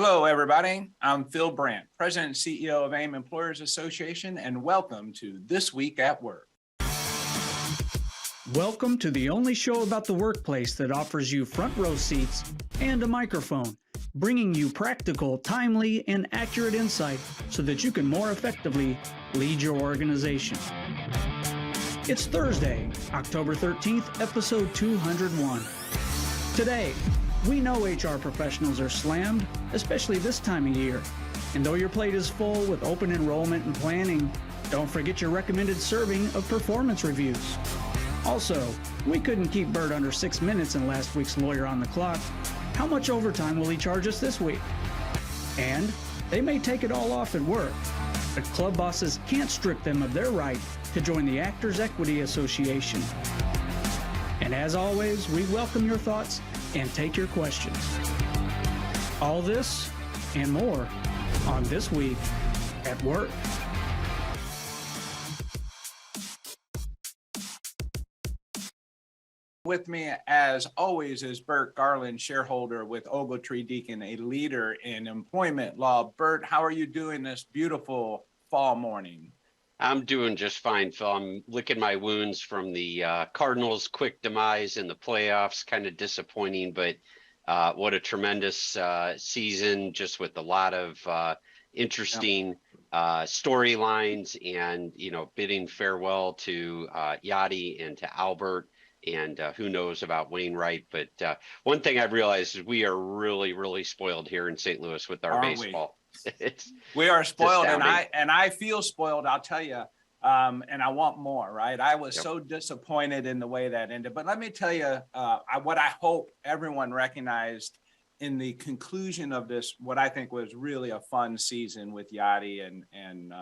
Hello, everybody. I'm Philburt, President and CEO of AIM Employers Association, and welcome to This Week at Work. Welcome to the only show about the workplace that offers you front row seats and a microphone, bringing you practical, timely, and accurate insight so that you can more effectively lead your organization. It's Thursday, October 13th, episode 201. Today, we know HR professionals are slammed, especially this time of year. And though your plate is full with open enrollment and planning, don't forget your recommended serving of performance reviews. Also, we couldn't keep Burt under 6 minutes in last week's Lawyer on the Clock. How much overtime will he charge us this week? And they may take it all off at work, but club bosses can't strip them of their right to join the Actors Equity Association. And as always, we welcome your thoughts and take your questions. All this and more on This Week at Work. With me, as always, is Burt Garland, shareholder with Ogletree Deacon, a leader in employment law. Burt, how are you doing this beautiful fall morning? I'm doing just fine, Phil. I'm licking my wounds from the Cardinals' quick demise in the playoffs. Kind of disappointing, but what a tremendous season, just with a lot of interesting storylines, and bidding farewell to Yachty and to Albert, and who knows about Wainwright. But one thing I've realized is we are really, really spoiled here in St. Louis with our baseball. We are spoiled, and I feel spoiled, I'll tell you, and I want more, right? I was so disappointed in the way that ended, but let me tell you what I hope everyone recognized in the conclusion of this, what I think was really a fun season with Yachty and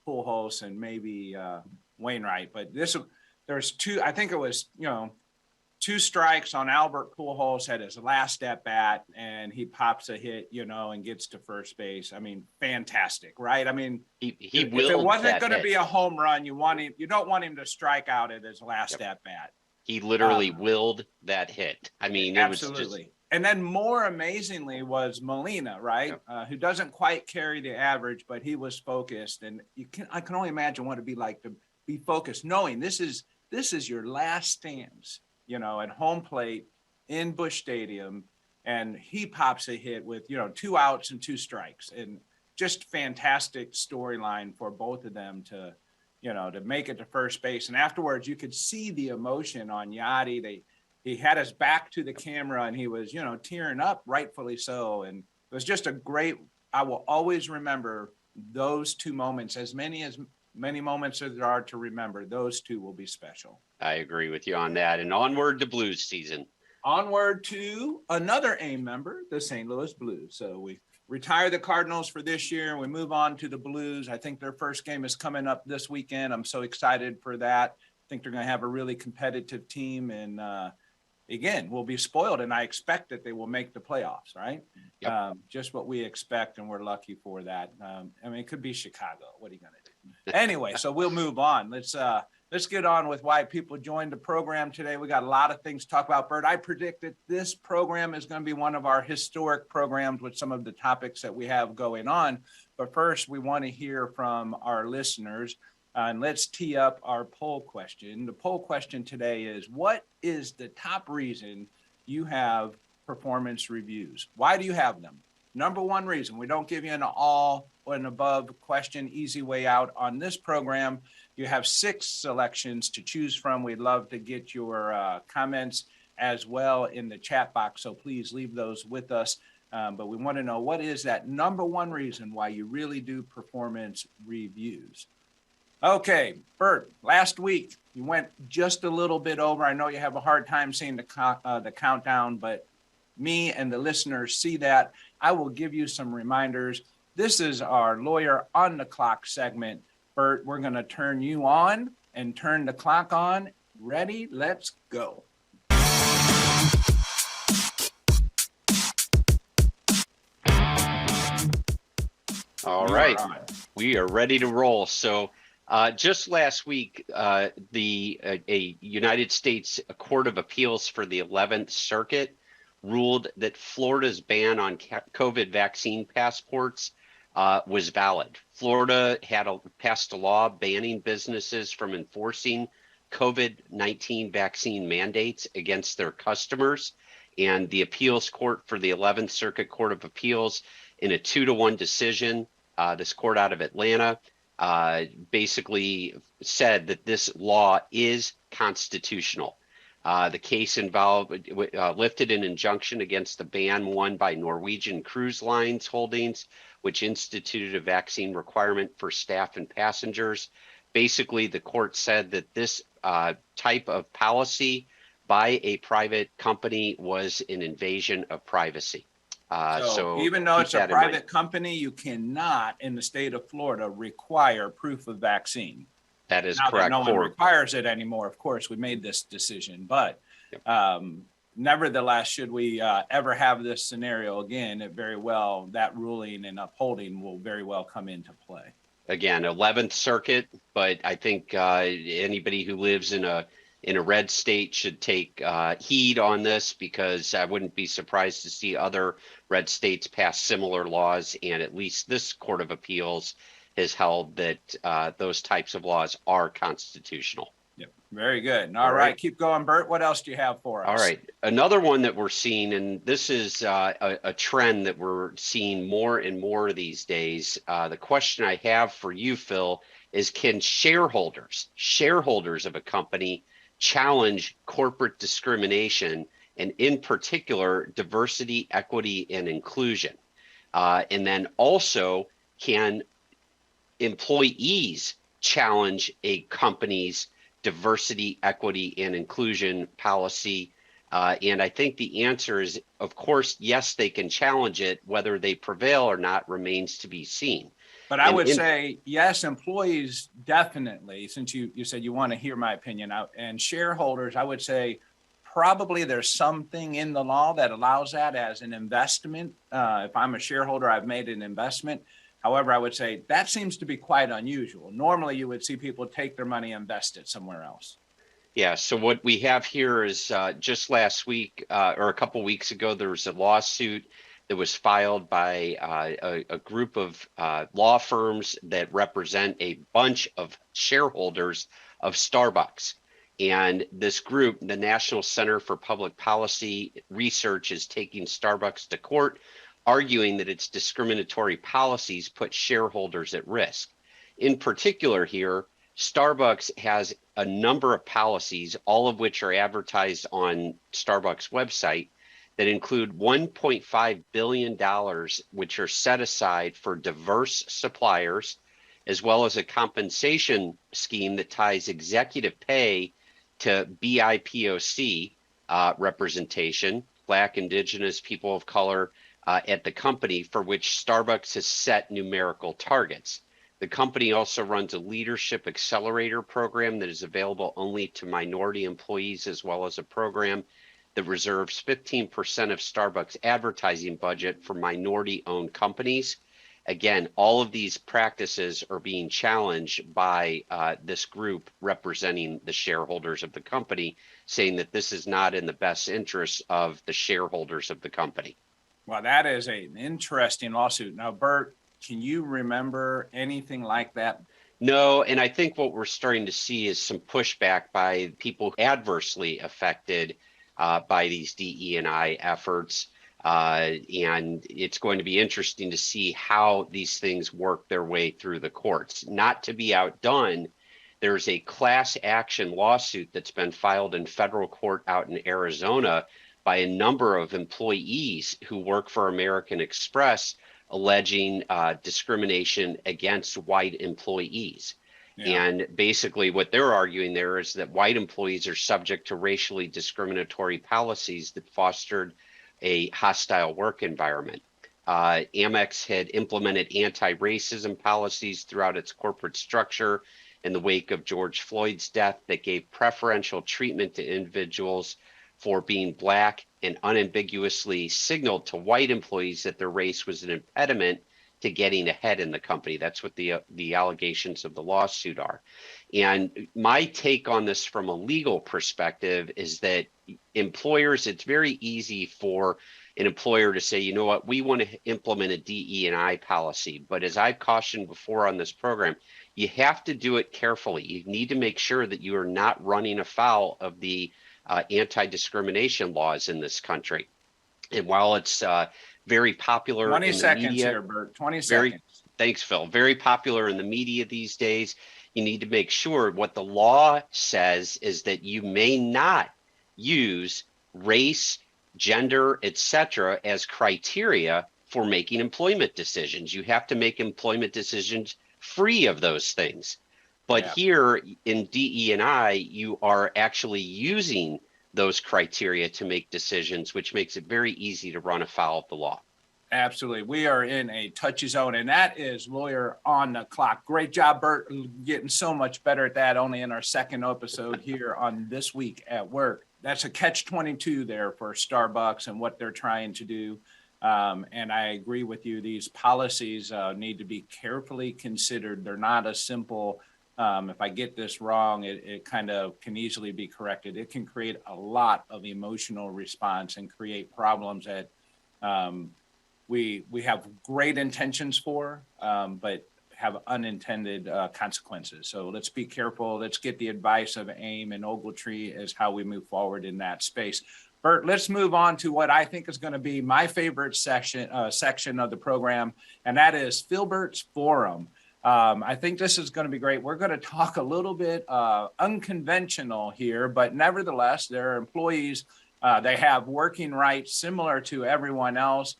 Pujols and maybe Wainwright. But there's two, I think it was, 2 strikes on Albert Pujols, had his last at bat, and he pops a hit, and gets to first base. I mean, fantastic, right? I mean, if it wasn't going to be a home run, you don't want him to strike out at his last at bat. He literally willed that hit. I mean, absolutely. It was just... And then more amazingly was Molina, right? Who doesn't quite carry the average, but he was focused. And I can only imagine what it'd be like to be focused, knowing this is your last stands, at home plate in Busch Stadium, and he pops a hit with, 2 outs and 2 strikes, and just fantastic storyline for both of them to make it to first base. And afterwards, you could see the emotion on Yachty. He had his back to the camera, and he was, tearing up, rightfully so. And it was just I will always remember those 2 moments, as many moments as there are to remember. Those 2 will be special. I agree with you on that. And onward to Blues season. Onward to another AIM member, the St. Louis Blues. So we retire the Cardinals for this year. We move on to the Blues. I think their first game is coming up this weekend. I'm so excited for that. I think they're going to have a really competitive team. And again, we'll be spoiled. And I expect that they will make the playoffs, right? Yep. Just what we expect. And we're lucky for that. It could be Chicago. What are you going to do? Anyway, so we'll move on. Let's get on with why people joined the program today. We got a lot of things to talk about. Burt, I predict that this program is going to be one of our historic programs with some of the topics that we have going on. But first, we want to hear from our listeners. And let's tee up our poll question. The poll question today is, what is the top reason you have performance reviews? Why do you have them? Number one reason, we don't give you an all or an above question, easy way out on this program. You have 6 selections to choose from. We'd love to get your comments as well in the chat box, so please leave those with us. But we want to know, what is that number one reason why you really do performance reviews? Okay, Burt, last week you went just a little bit over. I know you have a hard time seeing the countdown, but me and the listeners see that. I will give you some reminders. This is our Lawyer on the Clock segment. Burt, we're going to turn you on and turn the clock on. Ready? Let's go. All right. We are ready to roll. So just last week, a United States Court of Appeals for the 11th Circuit ruled that Florida's ban on COVID vaccine passports was valid. Florida had passed a law banning businesses from enforcing COVID-19 vaccine mandates against their customers. And the appeals court for the 11th Circuit Court of Appeals, in a 2-1 decision, this court out of Atlanta, basically said that this law is constitutional. The case involved lifted an injunction against the ban won by Norwegian Cruise Lines Holdings, which instituted a vaccine requirement for staff and passengers. Basically, the court said that this type of policy by a private company was an invasion of privacy. So even though it's a private company, you cannot, in the state of Florida, require proof of vaccine. That is now correct. That no one requires it anymore. Of course, we made this decision, but nevertheless, should we ever have this scenario again, that ruling and upholding will very well come into play. Again, 11th Circuit, but I think anybody who lives in a red state should take heed on this, because I wouldn't be surprised to see other red states pass similar laws. And at least this Court of Appeals has held that those types of laws are constitutional. Yep. Very good. All right. Keep going, Burt. What else do you have for us? All right. Another one that we're seeing, and this is a trend that we're seeing more and more these days. The question I have for you, Phil, is can shareholders of a company challenge corporate discrimination, and in particular, diversity, equity, and inclusion? And then also, can employees challenge a company's diversity, equity, and inclusion policy? And I think the answer is, of course, yes, they can challenge it. Whether they prevail or not remains to be seen. But I would say, yes, employees definitely, since you said you want to hear my opinion out, and shareholders, I would say probably there's something in the law that allows that as an investment. If I'm a shareholder, I've made an investment. However, I would say that seems to be quite unusual. Normally, you would see people take their money and invest it somewhere else. Yeah, so what we have here is just last week or a couple weeks ago, there was a lawsuit that was filed by a group of law firms that represent a bunch of shareholders of Starbucks. And this group, the National Center for Public Policy Research, is taking Starbucks to court, arguing that its discriminatory policies put shareholders at risk. In particular here, Starbucks has a number of policies, all of which are advertised on Starbucks' website, that include $1.5 billion, which are set aside for diverse suppliers, as well as a compensation scheme that ties executive pay to BIPOC representation, Black, Indigenous, people of color, at the company, for which Starbucks has set numerical targets. The company also runs a leadership accelerator program that is available only to minority employees, as well as a program that reserves 15% of Starbucks advertising budget for minority-owned companies. Again, all of these practices are being challenged by this group representing the shareholders of the company, saying that this is not in the best interest of the shareholders of the company. Well, that is an interesting lawsuit. Now, Burt, can you remember anything like that? No, and I think what we're starting to see is some pushback by people adversely affected by these DE&I efforts. And it's going to be interesting to see how these things work their way through the courts. Not to be outdone, there's a class action lawsuit that's been filed in federal court out in Arizona by a number of employees who work for American Express, alleging discrimination against white employees. Yeah. And basically what they're arguing there is that white employees are subject to racially discriminatory policies that fostered a hostile work environment. AMEX had implemented anti-racism policies throughout its corporate structure in the wake of George Floyd's death that gave preferential treatment to individuals for being Black, and unambiguously signaled to white employees that their race was an impediment to getting ahead in the company. That's what the allegations of the lawsuit are. And my take on this from a legal perspective is that employers, it's very easy for an employer to say, you know what, we want to implement a DE&I policy. But as I've cautioned before on this program, you have to do it carefully. You need to make sure that you are not running afoul of the anti-discrimination laws in this country. And while it's very popular 20 in the seconds media, here, Bert, 20 very, seconds. thanks, Phil. Very popular in the media these days. You need to make sure what the law says is that you may not use race, gender, etc. as criteria for making employment decisions. You have to make employment decisions free of those things. But Yeah. here in DE&I, you are actually using those criteria to make decisions, which makes it very easy to run afoul of the law. Absolutely. We are in a touchy zone, and that is Lawyer on the Clock. Great job, Bert, getting so much better at that only in our second episode here on This Week at Work. That's a catch-22 there for Starbucks and what they're trying to do. And I agree with you. These policies need to be carefully considered. They're not a simple, if I get this wrong, it kind of can easily be corrected. It can create a lot of emotional response and create problems that we have great intentions for, but have unintended consequences. So let's be careful. Let's get the advice of AIM and Ogletree as how we move forward in that space. Bert, let's move on to what I think is going to be my favorite section of the program, and that is Philburt's Forum. I think this is going to be great. We're going to talk a little bit unconventional here, but nevertheless, they're employees. They have working rights similar to everyone else.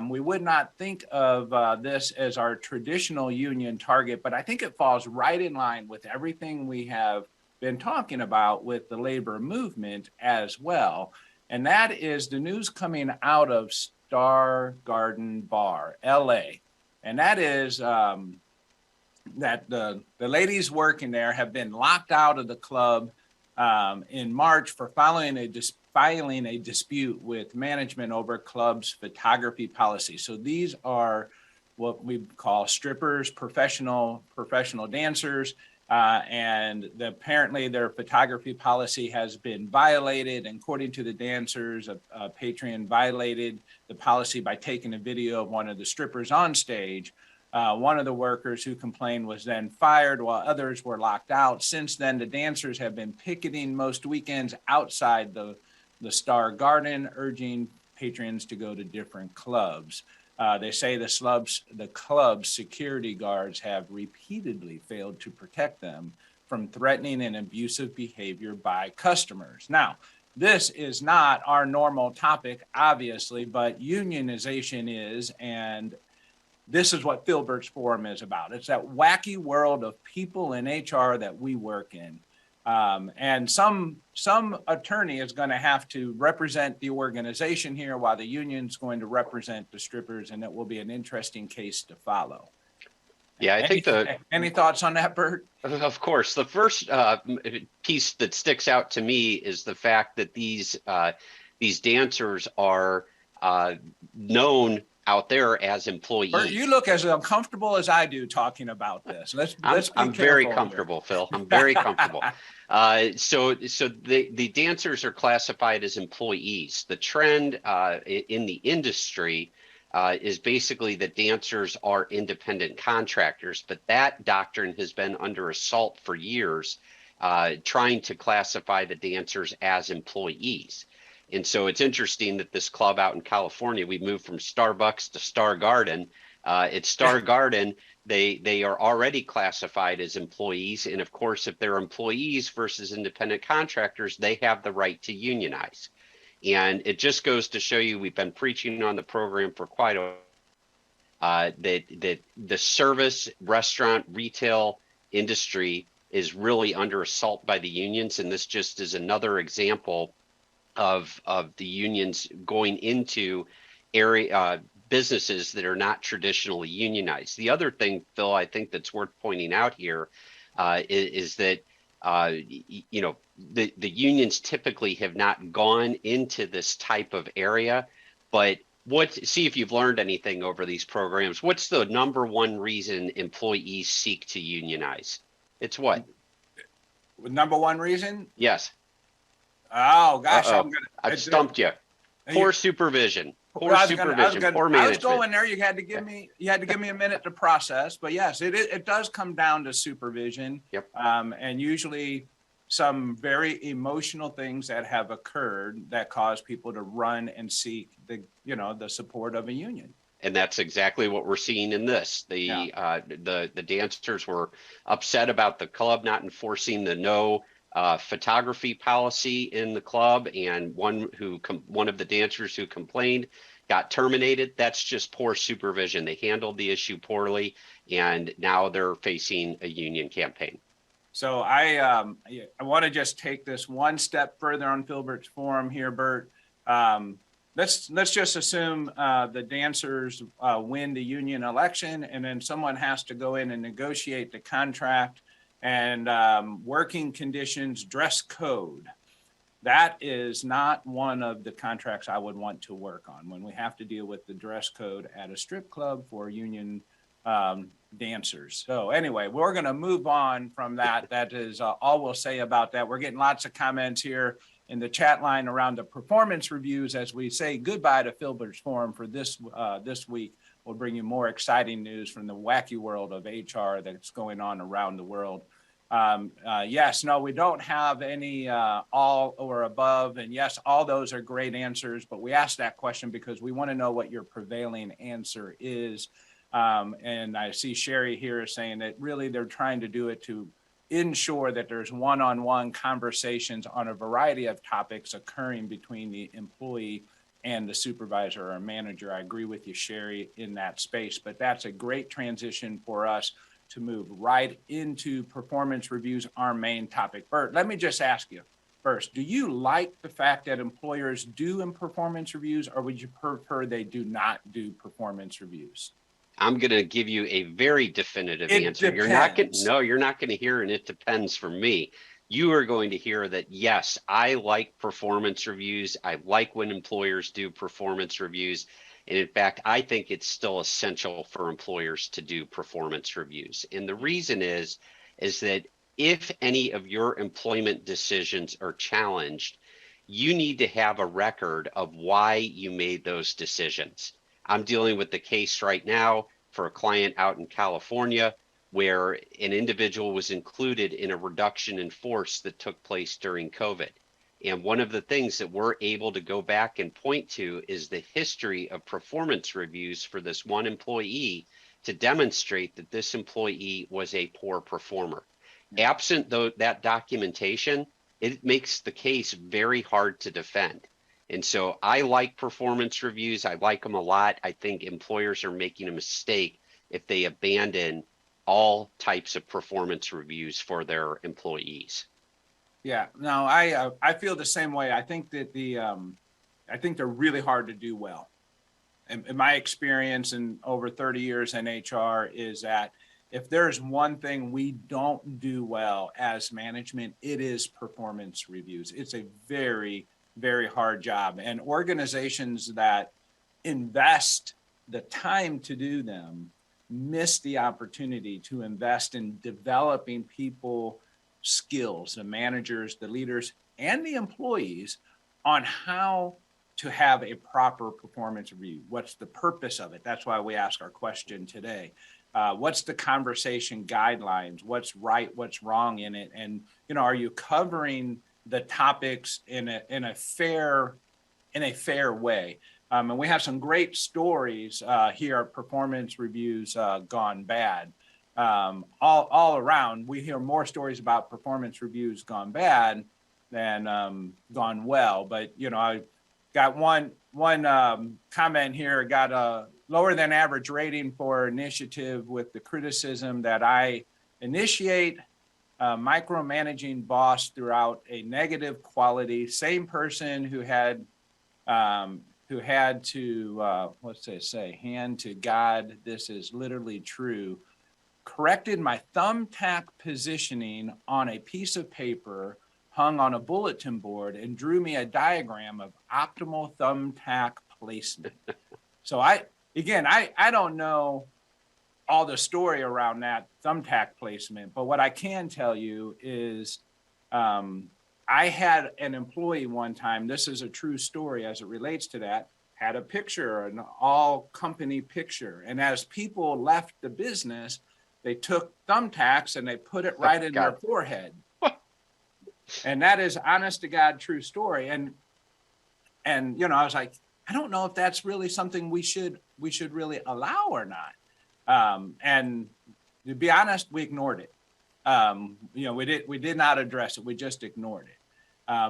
We would not think of this as our traditional union target, but I think it falls right in line with everything we have been talking about with the labor movement as well. And that is the news coming out of Star Garden Bar, LA. And that is that the ladies working there have been locked out of the club in March for filing a dispute with management over club's photography policy. So these are what we call strippers, professional dancers, and apparently their photography policy has been violated. And according to the dancers, a patron violated the policy by taking a video of one of the strippers on stage. One of the workers who complained was then fired while others were locked out. Since then, the dancers have been picketing most weekends outside the Star Garden, urging patrons to go to different clubs. They say the club's security guards have repeatedly failed to protect them from threatening and abusive behavior by customers. Now, this is not our normal topic, obviously, but unionization is, and this is what Philburt's Forum is about. It's that wacky world of people in HR that we work in. And some attorney is going to have to represent the organization here while the union's going to represent the strippers, and it will be an interesting case to follow. Yeah, I think any thoughts on that, Bert? Of course, the first piece that sticks out to me is the fact that these dancers are known out there as employees. Bert, you look as uncomfortable as I do talking about this. I'm very comfortable, Phil. I'm very comfortable. So the dancers are classified as employees. The trend in the industry is basically that dancers are independent contractors, but that doctrine has been under assault for years, trying to classify the dancers as employees. And so it's interesting that this club out in California, we moved from Starbucks to Star Garden. At Star Garden, they are already classified as employees. And of course, if they're employees versus independent contractors, they have the right to unionize. And it just goes to show you, we've been preaching on the program for quite a while, that the service, restaurant, retail industry is really under assault by the unions. And this just is another example of the unions going into businesses that are not traditionally unionized. The other thing, Phil, I think that's worth pointing out here is that the unions typically have not gone into this type of area. But see if you've learned anything over these programs. What's the number one reason employees seek to unionize? It's what? Number one reason? Yes. Oh, gosh, Uh-oh, I've stumped you. Poor supervision, poor supervision, poor I was management. going there. You had to give me a minute to process, but yes, it does come down to supervision. Yep. And usually some very emotional things that have occurred that cause people to run and seek the support of a union. And that's exactly what we're seeing in this. The dancers were upset about the club not enforcing the no photography policy in the club, and one of the dancers who complained got terminated. That's just poor supervision. They handled the issue poorly, and now they're facing a union campaign. So I want to just take this one step further on Philburt's forum here, Burt. Let's just assume the dancers win the union election, and then someone has to go in and negotiate the contract and working conditions, dress code. That is not one of the contracts I would want to work on when we have to deal with the dress code at a strip club for union dancers. So anyway, we're going to move on from that. That is all we'll say about that. We're getting lots of comments here in the chat line around the performance reviews as we say goodbye to Philburt's forum for this week. We'll bring you more exciting news from the wacky world of HR that's going on around the world. Yes, no, we don't have any all or above. And yes, all those are great answers, but we asked that question because we want to know what your prevailing answer is. And I see Sherry here saying that really they're trying to do it to ensure that there's one-on-one conversations on a variety of topics occurring between the employee and the supervisor or manager. I agree with you, Sherry, in that space, but that's a great transition for us to move right into performance reviews, our main topic. Burt, let me just ask you first, do you like the fact that employers do in performance reviews, or would you prefer they do not do performance reviews? I'm going to give you a very definitive answer. Depends. You're not going to hear, and it depends for me. You are going to hear that, yes, I like performance reviews. I like when employers do performance reviews. And in fact, I think it's still essential for employers to do performance reviews. And the reason is that if any of your employment decisions are challenged, you need to have a record of why you made those decisions. I'm dealing with the case right now for a client out in California where an individual was included in a reduction in force that took place during COVID. And one of the things that we're able to go back and point to is the history of performance reviews for this one employee to demonstrate that this employee was a poor performer. Absent that documentation, it makes the case very hard to defend. And so I like performance reviews. I like them a lot. I think employers are making a mistake if they abandon all types of performance reviews for their employees. Yeah, no, I feel the same way. I think that I think they're really hard to do well. In my experience in over 30 years in HR is that if there's one thing we don't do well as management, it is performance reviews. It's a very, very hard job. And organizations that invest the time to do them miss the opportunity to invest in developing people skills, the managers, the leaders, and the employees on how to have a proper performance review. What's the purpose of it? That's why we ask our question today. What's the conversation guidelines? What's right? What's wrong in it? And are you covering the topics in a fair way? And we have some great stories here at Performance Reviews Gone Bad. All around, we hear more stories about performance reviews gone bad than gone well. But I got one comment here. Got a lower than average rating for initiative with the criticism that I initiate micromanaging boss throughout a negative quality. Same person who had to what's they say, hand to God. This is literally true. Corrected my thumbtack positioning on a piece of paper hung on a bulletin board and drew me a diagram of optimal thumbtack placement. So I don't know all the story around that thumbtack placement, but what I can tell you is I had an employee one time, this is a true story as it relates to that, had a picture, an all company picture. And as people left the business, they took thumbtacks and they put it right in their forehead. And that is honest to God, true story. And, you know, I was like, I don't know if that's really something we should really allow or not. And to be honest, we ignored it. You know, we did not address it. We just ignored it.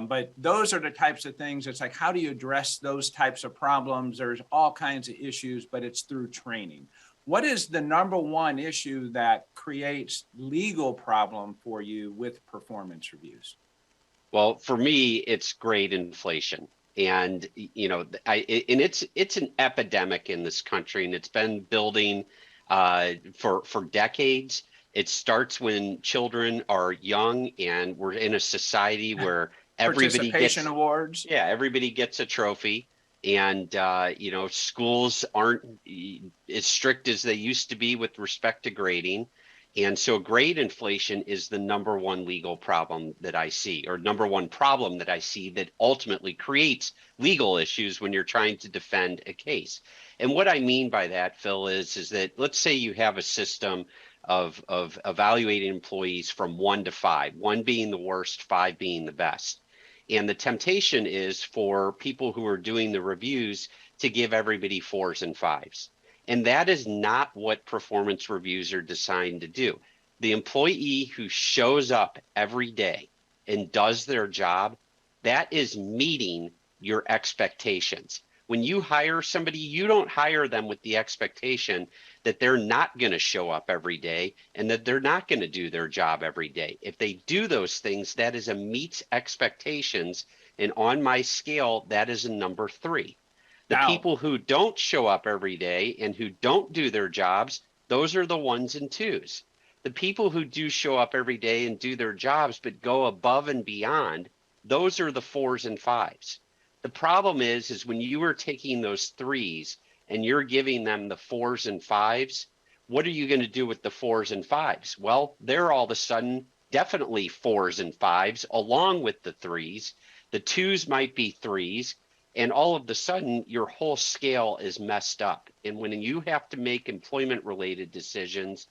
But those are the types of things. It's like, how do you address those types of problems? There's all kinds of issues, but it's through training. What is the number one issue that creates legal problem for you with performance reviews? Well, for me, it's grade inflation. And, you know, it's an epidemic in this country, and it's been building for decades. It starts when children are young, and we're in a society where everybody gets awards. Yeah, everybody gets a trophy. And, you know, schools aren't as strict as they used to be with respect to grading. And so grade inflation is the number one legal problem that I see, or number one problem that I see that ultimately creates legal issues when you're trying to defend a case. And what I mean by that, Phil, is that let's say you have a system of evaluating employees from 1 to 5, 1 being the worst, 5 being the best. And the temptation is for people who are doing the reviews to give everybody 4s and 5s. And that is not what performance reviews are designed to do. The employee who shows up every day and does their job, that is meeting your expectations. When you hire somebody, you don't hire them with the expectation that they're not going to show up every day and that they're not going to do their job every day. If they do those things, that is a meets expectations. And on my scale, that is a number 3. The people who don't show up every day and who don't do their jobs, those are the 1s and 2s. The people who do show up every day and do their jobs, but go above and beyond, those are the 4s and 5s. The problem is when you are taking those 3s and you're giving them the 4s and 5s, what are you going to do with the 4s and 5s? Well, they're all of a sudden definitely 4s and 5s along with the 3s. The 2s might be 3s. And all of a sudden, your whole scale is messed up. And when you have to make employment-related decisions,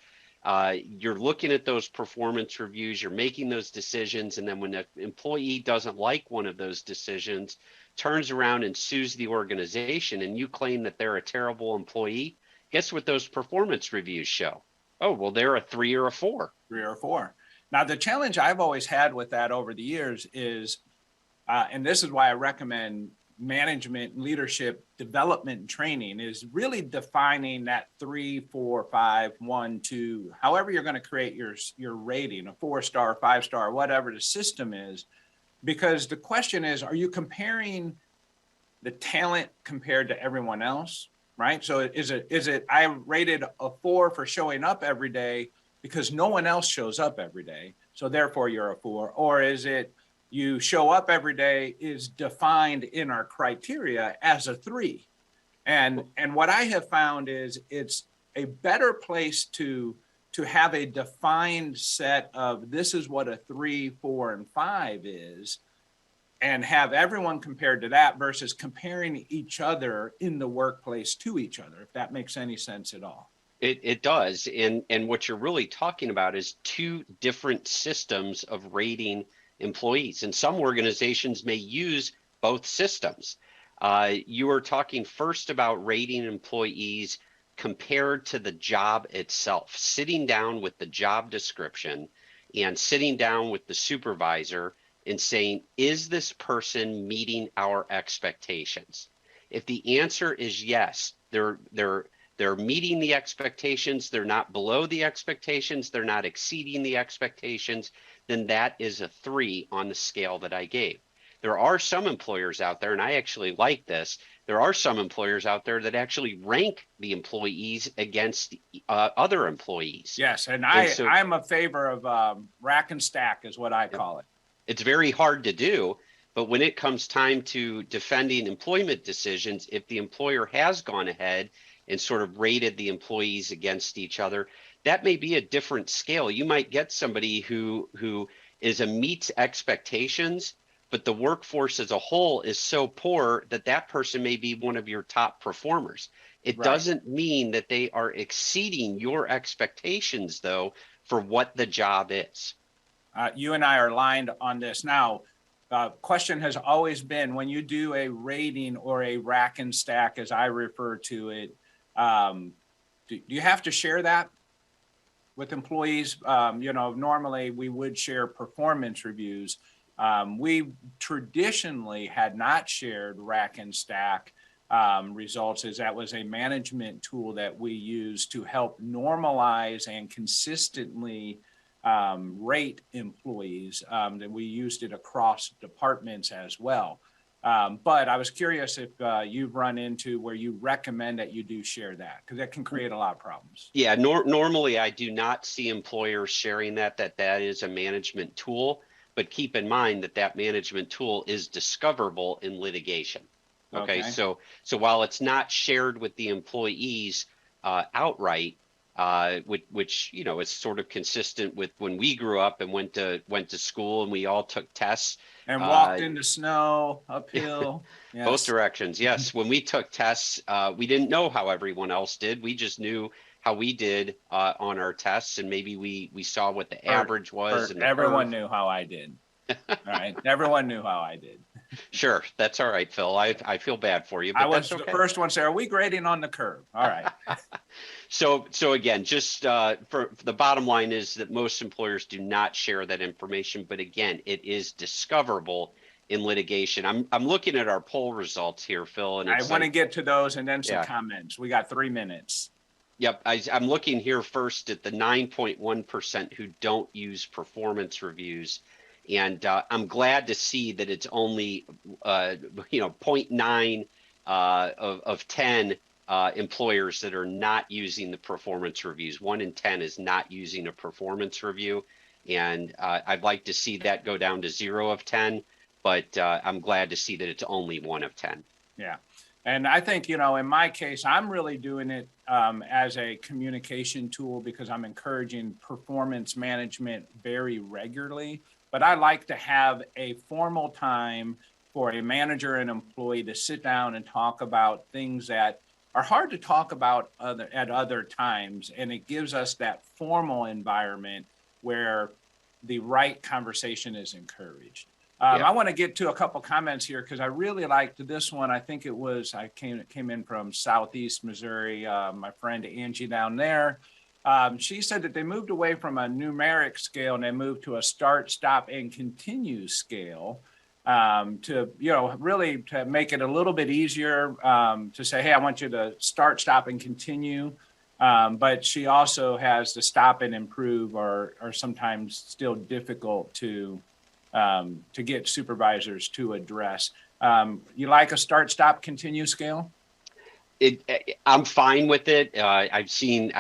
you're looking at those performance reviews, you're making those decisions, and then when an employee doesn't like one of those decisions, turns around and sues the organization, and you claim that they're a terrible employee, guess what those performance reviews show? Oh, well, they're a 3 or a 4. 3 or 4. Now, the challenge I've always had with that over the years is, and this is why I recommend management, leadership, development, and training, is really defining that 3, 4, 5, 1, 2, however you're going to create your rating, a 4-star, 5-star, whatever the system is. Because the question is, are you comparing the talent compared to everyone else, right? So is it I rated a 4 for showing up every day because no one else shows up every day, so therefore you're a 4? Or is it you show up every day is defined in our criteria as a 3? And what I have found is it's a better place to have a defined set of this is what a 3, 4, and 5 is, and have everyone compared to that versus comparing each other in the workplace to each other, if that makes any sense at all. It does. And what you're really talking about is 2 different systems of rating employees. And some organizations may use both systems. You are talking first about rating employees compared to the job itself, sitting down with the job description and sitting down with the supervisor and saying, is this person meeting our expectations? If the answer is yes, they're meeting the expectations, they're not below the expectations, they're not exceeding the expectations, then that is a 3 on the scale that I gave. There are some employers out there, and I actually like this, there are some employers out there that actually rank the employees against other employees. Yes, and I'm a favor of rack and stack is what I call it. It's very hard to do, but when it comes time to defending employment decisions, if the employer has gone ahead and sort of rated the employees against each other, that may be a different scale. You might get somebody who is a meets expectations, but the workforce as a whole is so poor that that person may be one of your top performers. It Right. doesn't mean that they are exceeding your expectations, though, for what the job is. You and I are aligned on this. Now, question has always been, when you do a rating or a rack and stack, as I refer to it, do you have to share that with employees? Normally we would share performance reviews. We traditionally had not shared rack and stack results, as that was a management tool that we use to help normalize and consistently rate employees. And we used it across departments as well. But I was curious if you've run into where you recommend that you do share that, because that can create a lot of problems. Yeah, normally I do not see employers sharing that is a management tool, but keep in mind that management tool is discoverable in litigation. Okay. So while it's not shared with the employees outright, which is sort of consistent with when we grew up and went to school and we all took tests and walked in the snow uphill. Yes. Both directions. Yes. When we took tests, we didn't know how everyone else did. We just knew how we did on our tests, and maybe we saw what the average was. And everyone knew how I did. All right. Everyone knew how I did. Sure. That's all right, Phil. I feel bad for you. But I was the first one to say, are we grading on the curve? All right. So again, just for the bottom line is that most employers do not share that information. But again, it is discoverable in litigation. I'm looking at our poll results here, Phil. And I want to get to those and then some comments. We got 3 minutes. Yep. I'm looking here first at the 9.1% who don't use performance reviews. And I'm glad to see that it's only, 0.9 of 10 employers that are not using the performance reviews. 1 in 10 is not using a performance review. And I'd like to see that go down to 0 of 10, but I'm glad to see that it's only 1 of 10. Yeah. And I think, in my case, I'm really doing it as a communication tool because I'm encouraging performance management very regularly. But I like to have a formal time for a manager and employee to sit down and talk about things that are hard to talk about at other times. And it gives us that formal environment where the right conversation is encouraged. I want to get to a couple comments here because I really liked this one. I think I came in from Southeast Missouri, my friend Angie down there. She said that they moved away from a numeric scale and they moved to a start, stop, and continue scale to really to make it a little bit easier to say, hey, I want you to start, stop, and continue. But she also has the stop and improve are sometimes still difficult to get supervisors to address. You like a start, stop, continue scale? I'm fine with it. I've seen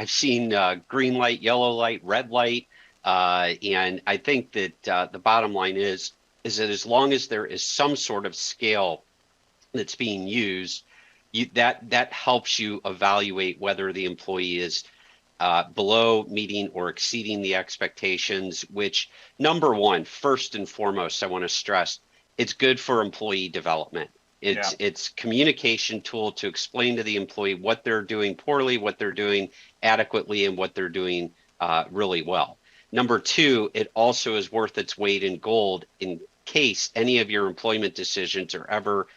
green light, yellow light, red light, and I think that the bottom line is that as long as there is some sort of scale that's being used, that helps you evaluate whether the employee is below, meeting, or exceeding the expectations. Which, number one, first and foremost, I want to stress, it's good for employee development. It's communication tool to explain to the employee what they're doing poorly, what they're doing adequately, and what they're doing really well. Number two, it also is worth its weight in gold in case any of your employment decisions are ever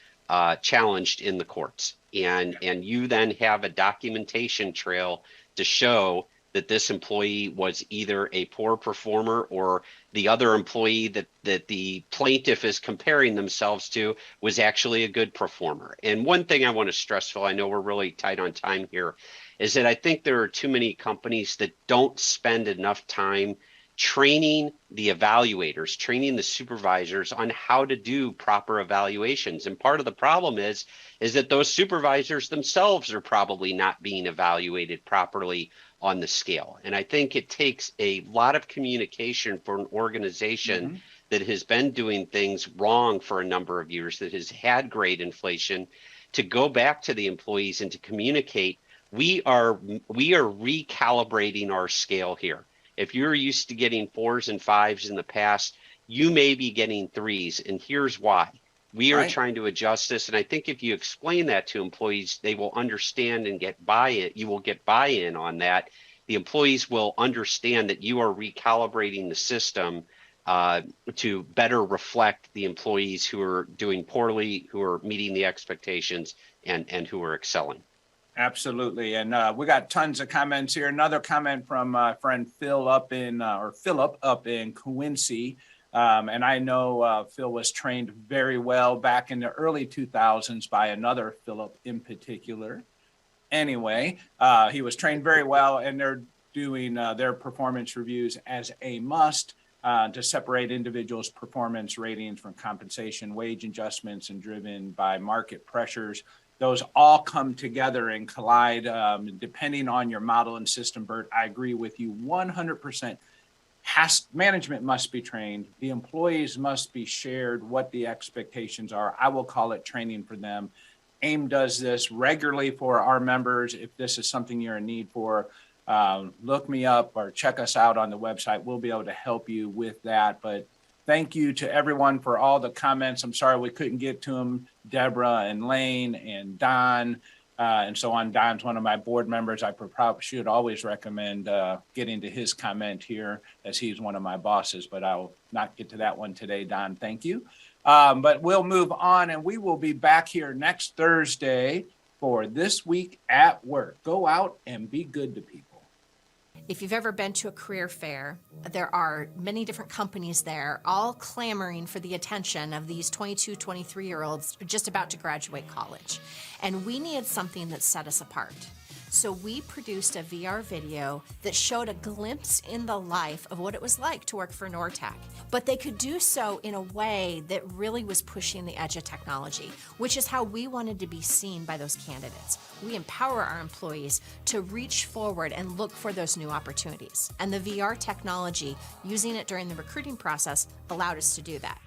challenged in the courts. And you then have a documentation trail to show that this employee was either a poor performer or the other employee that the plaintiff is comparing themselves to was actually a good performer. And one thing I want to stress, Phil, I know we're really tight on time here, is that I think there are too many companies that don't spend enough time training the evaluators, training the supervisors on how to do proper evaluations. And part of the problem is that those supervisors themselves are probably not being evaluated properly on the scale. And I think it takes a lot of communication for an organization that has been doing things wrong for a number of years, that has had grade inflation, to go back to the employees and to communicate, we are recalibrating our scale here. If you're used to getting 4s and 5s in the past, you may be getting 3s, and here's why. We are Right. trying to adjust this. And I think if you explain that to employees, they will understand and get buy-in. You will get buy-in on that. The employees will understand that you are recalibrating the system to better reflect the employees who are doing poorly, who are meeting the expectations, and who are excelling. Absolutely. And we got tons of comments here. Another comment from my friend Philip up in Quincy. And I know Phil was trained very well back in the early 2000s by another Philip in particular. Anyway, he was trained very well, and they're doing their performance reviews as a must to separate individuals' performance ratings from compensation, wage adjustments, and driven by market pressures. Those all come together and collide depending on your model and system, Burt. I agree with you 100%. Management must be trained. The employees must be shared what the expectations are. I will call it training for them. AIM does this regularly for our members. If this is something you're in need for, look me up or check us out on the website. We'll be able to help you with that. But thank you to everyone for all the comments. I'm sorry we couldn't get to them. Deborah and Lane and Don and so on. Don's one of my board members. I probably should always recommend getting to his comment here, as he's one of my bosses, but I will not get to that one today, Don. Thank you. But we'll move on, and we will be back here next Thursday for This Week at Work. Go out and be good to people. If you've ever been to a career fair, there are many different companies there, all clamoring for the attention of these 22, 23-year-olds just about to graduate college. And we needed something that set us apart. So we produced a VR video that showed a glimpse in the life of what it was like to work for Nortec. But they could do so in a way that really was pushing the edge of technology, which is how we wanted to be seen by those candidates. We empower our employees to reach forward and look for those new opportunities. And the VR technology, using it during the recruiting process, allowed us to do that.